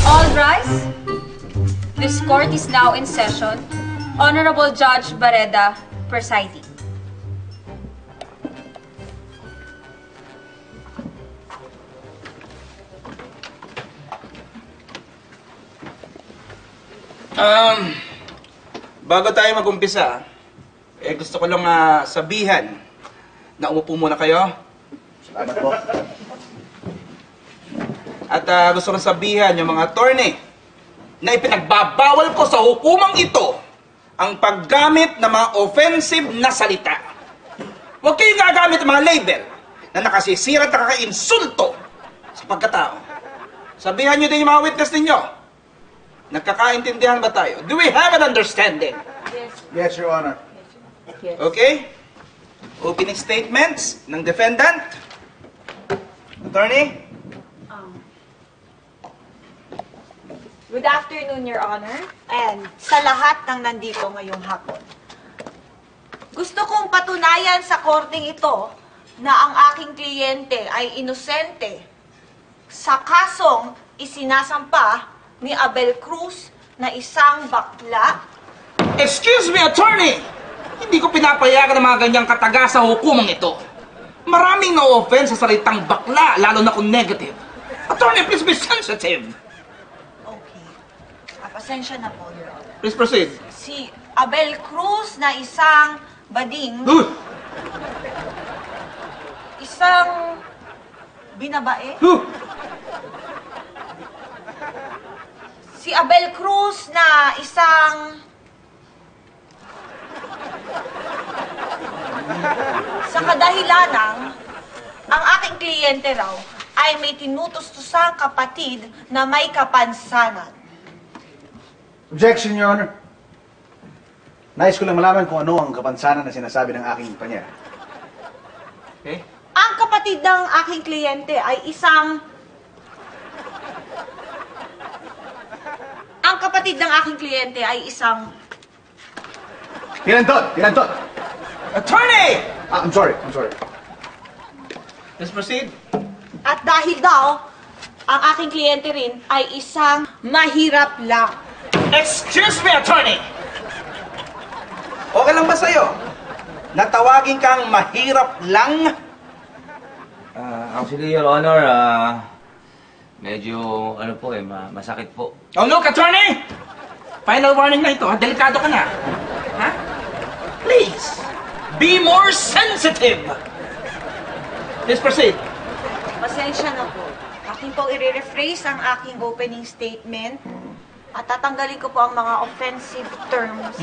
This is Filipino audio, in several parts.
All rise. This court is now in session. Honorable Judge Barreda presiding. Bago tayo mag-umpisa, gusto ko lang sabihan na umupo muna kayo. Salamat po. At gusto ko sabihan yung mga attorney na ipinagbabawal ko sa hukumang ito ang paggamit ng mga offensive na salita. Huwag kayong gagamit ng mga label na nakasisira at nakaka-insulto sa pagkatao. Sabihan nyo din yung mga witness ninyo. Nagkakaintindihan ba tayo? Do we have an understanding? Yes. Yes, Your Honor. Yes. Okay? Opening statements ng defendant. Attorney? Good afternoon, Your Honor, and sa lahat ng nandito ngayong hapon. Gusto kong patunayan sa korteng ito na ang aking kliyente ay inosente sa kasong isinasampa ni Abel Cruz na isang bakla. Excuse me, attorney! Hindi ko pinapayagan ng mga ganyang kataga sa hukumang ito. Maraming na-offense sa salitang bakla, lalo na kung negative. Attorney, please be sensitive. Okay. Pasensya na po, Your Honor. Please proceed. Si Abel Cruz na isang bading, isang binabae. Si Abel Cruz na isang sa kadahilanang ang aking kliyente raw ay may tinutustusang kapatid na may kapansanan. Objection, Your Honor. Nais ko lang malaman kung ano ang kapansanan na sinasabi ng aking panyera. Okay. Ang kapatid ng aking kliyente ay isang... Ang kapatid ng aking kliyente ay isang... Tirantot! Tirantot! Attorney! I'm sorry. Please proceed. At dahil daw, ang aking kliyente rin ay isang mahirap lang. Excuse me, attorney! Okay lang ba sa'yo? Natawagin kang mahirap lang? Actually, Your Honor, medyo, masakit po. Oh, look, attorney! Final warning na ito, ha? Delikado ka na. Ha? Please, be more sensitive! Please proceed. Pasensya na po. Aking po i-rephrase ang aking opening statement at tatanggalin ko po ang mga offensive terms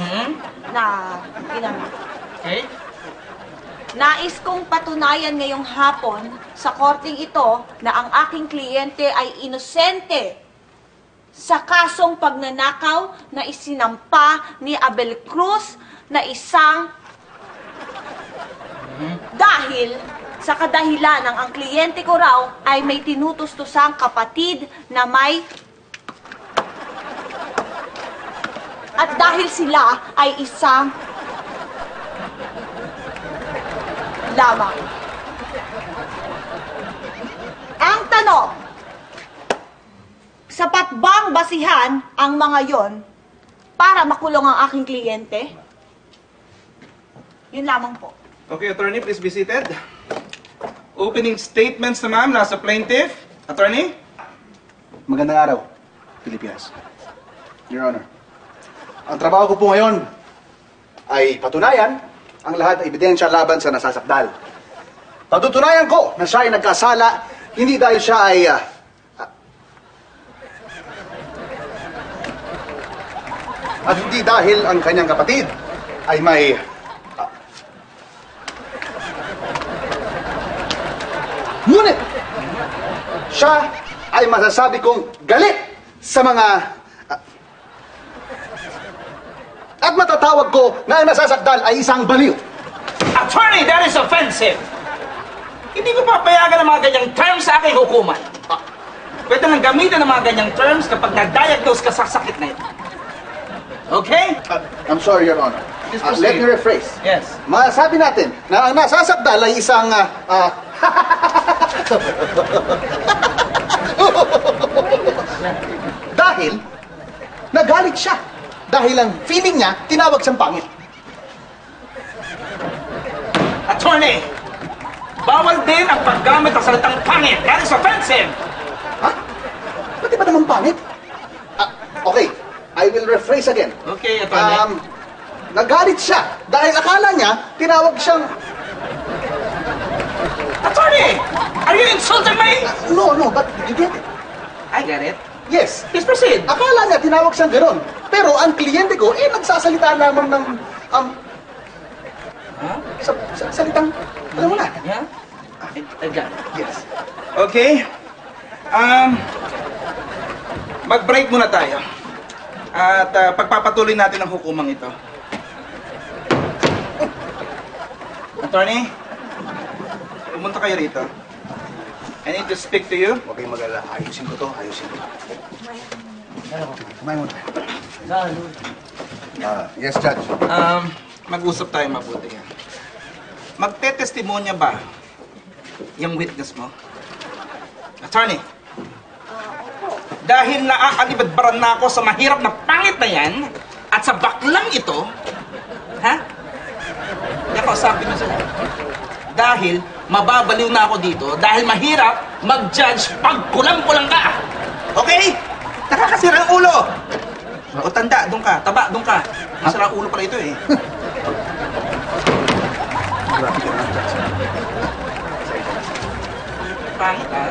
na ginamit. Okay? Nais kong patunayan ngayong hapon sa korting ito na ang aking kliyente ay inosente sa kasong pagnanakaw na isinampa ni Abel Cruz na isang dahil sa kadahilan ng ang kliyente ko raw ay may tinutustusang kapatid na may at dahil sila ay isang lamang. Ang tanong, sapat bang basihan ang mga yon para makulong ang aking kliyente? Yun lamang po. Okay, attorney, please be seated. Opening statements na ma'am, nasa plaintiff. Attorney? Magandang araw, Pilipinas. Your Honor, ang trabaho ko po ngayon ay patunayan ang lahat ng ebidensya laban sa nasasakdal. Patutunayan ko na siya ay nagkasala, hindi dahil siya ay... at hindi dahil ang kanyang kapatid ay may... ngunit, siya ay masasabi kong galit sa mga... at matatawag ko na ang nasasakdal ay isang baliw. Attorney, that is offensive! Hindi ko papayagan ng mga ganyang terms sa aking hukuman. Pwede nang gamitin ng mga ganyang terms kapag na-diagnose ka sa sakit na ito. Okay? I'm sorry, Your Honor. Let me rephrase. Yes. Masabi natin na ang nasasakdal ay isang... Dahil, nagalit siya. Dahil ang feeling niya, tinawag siyang pangit. Attorney, bawal din ang paggamit ng salitang pangit. That is offensive. Ha? Pati ba naman pangit? Okay, I will rephrase again. Okay, attorney. Nagalit siya dahil akala niya, tinawag siyang... Attorney, are you insulting me? No, but you get it. I get it. Yes. Please proceed. Akala niya tinawag siyang gano'n. Pero ang kliyente ko, nagsasalita lamang ng... salitang... Alam mo na. Yeah? I got it. Yes. Okay. Mag-break muna tayo. At pagpapatuloy natin ang hukumang ito. Attorney, pumunta kayo rito. I need to speak to you. Huwag kayong mag-alala. Ayusin ko to. Ayusin ko. Kumain muna. Yes, Judge. Mag-usap tayo mabuti. Magte-testimonya ba yung witness mo? Attorney, dahil naaalibadbaran na ako sa mahirap na pangit na yan at sa baklang ito, ha? Nakausapin mo sila. Dahil mababaliw na ako dito dahil mahirap mag-judge pag kulang-kulang ka. Okay? Nakakasira ang ulo. O tanda, doon ka. Taba, doon ka. Masira ang ulo pala ito eh. Grabe ka na, Judge. Pangit ah.